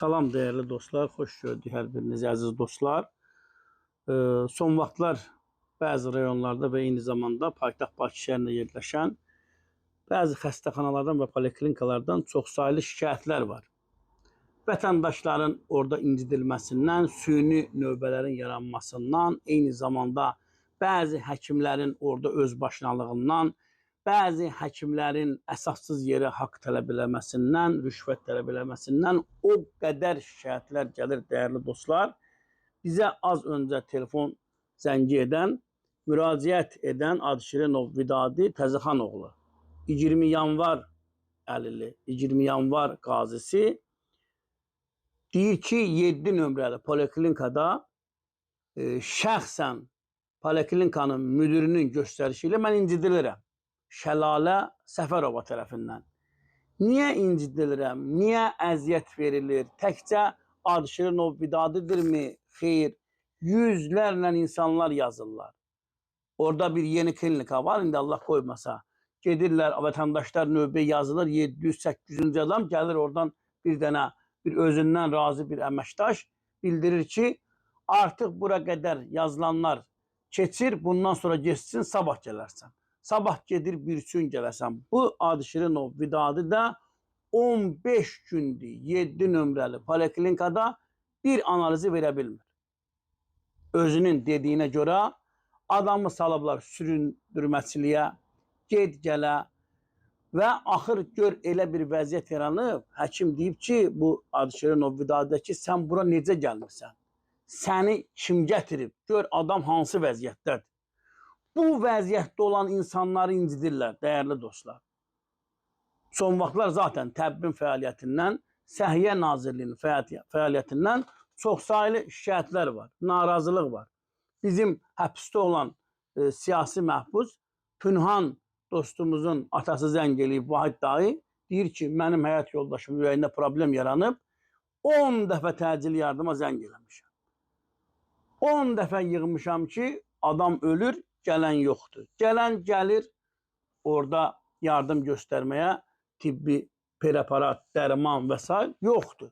Salam değerli dostlar, xoş gördük hər birinizi əziz dostlar. Son vaxtlar bəzi rayonlarda və eyni zamanda paytaxt Bakı şəhərində yerləşən bəzi xəstəxanalardan və poliklinikalardan çoxsaylı şikayətlər var. Vətəndaşların orada incidilməsindən, süni növbələrin yaranmasından, eyni zamanda bəzi həkimlərin orada özbaşınalığından, bəzi həkimlərin əsassız yerə haqq tələb eləməsindən, rüşvət tələb eləməsindən o qədər şikayətlər gəlir dəyərli dostlar. Bizə az öncə telefon zəngi edən, müraciət edən Adşirinov Vidadi Təzəxanoğlu 20 yanvar əlili, 20 yanvar qazisi deyir ki, 7 nömrəli poliklinikada şəxsən poliklinikanın müdürünün göstərişi ilə mən incidilirəm. Şəlalə Səfərova tərəfindən. Niyə incidilirəm? Niyə əziyyət verilir? Təkcə Adşirinov Vidadidirmi? Xeyr, yüzlərlə insanlar yazırlar. Orada bir yeni klinika var, indi Allah qoymasa. Gedirlər, vətəndaşlar növbə yazılır, 700-800-cü adam gəlir oradan bir dənə, bir özündən razı bir əməkdaş bildirir ki, artıq bura qədər yazılanlar keçir, bundan sonra geçsin, sabah gələrsən. Sabah gedir bir gün gələsən. Bu Adşirinov Vidadi də 15 gündür 7 nömrəli poliklinikada bir analizi verə bilmir. Özünün dediyinə görə adamı salıblar süründürməçiliyə, ged gələ və axır gör elə bir vəziyyət yaranıb. Həkim deyib ki, bu Adşirinov Vidadidə ki, sən bura necə gəlmirsən? Səni kim gətirib? Gör adam hansı vəziyyətdədir? Bu vəziyyətdə olan insanları incidirlər, dəyərli dostlar. Son vaxtlar zaten təbbin fəaliyyətindən, Səhiyyə Nazirliyinin fəaliyyətindən çoxsaylı şikayətlər var, narazılıq var. Bizim həbsdə olan siyasi məhbus Pünhan dostumuzun atası zəng eləyib, Vahid dayı, deyir ki, mənim həyat yoldaşımın ürəyində problem yaranıb, 10 dəfə təcili yardıma zəng eləmişəm. 10 dəfə yığmışam ki, adam ölür, gələn yoxdur. Gələn gəlir, orada yardım göstərməyə tibbi preparat, dərman və s. yoxdur.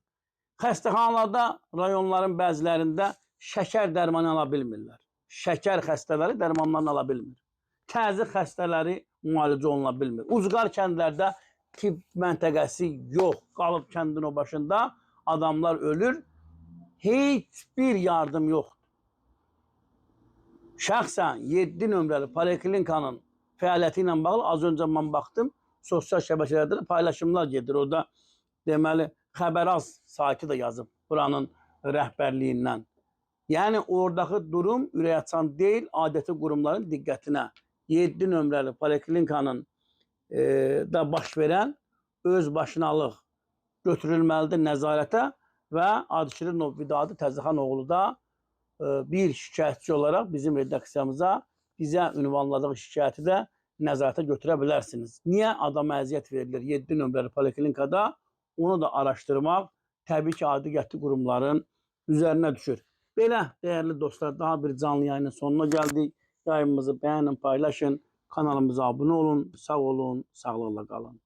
Xəstəxanalarda, rayonların bəzilərində şəkər dərmanı ala bilmirlər. Şəkər xəstələri dərmanlarını ala bilmir. Təzyiq xəstələri müalicə oluna bilmir. Ucqar kəndlərdə tibb məntəqəsi yox. Qalıb kəndin o başında adamlar ölür. Heç bir yardım yoxdur. Şəxsən 7 nömrəli poliklinikanın fəaliyyəti ilə bağlı az öncə mən baxdım, sosial şəbəkələrdə paylaşımlar gedir. Orada deməli Xəbəraz saiti də yazıb buranın rəhbərliyindən. Yəni oradakı durum ürəkaçan deyil, adəti qurumların diqqətinə 7 nömrəli poliklinikanın da baş verən özbaşınalıq götürülməlidir nəzarətə və Adşirinov Vidadi Təzəxanoğlu da bir şikayətçi olaraq bizim redaksiyamıza bizə ünvanladığı şikayəti də nəzarətə götürə bilərsiniz. Niyə adama əziyyət verilir 7 nömrəli poliklinikada? Onu da araşdırmaq təbii ki, aidiyyatlı qurumların üzərinə düşür. Belə, dəyərli dostlar, daha bir canlı yayının sonuna gəldik. Yayımımızı bəyənin, paylaşın, kanalımıza abunə olun, sağ olun, sağlıqla qalın.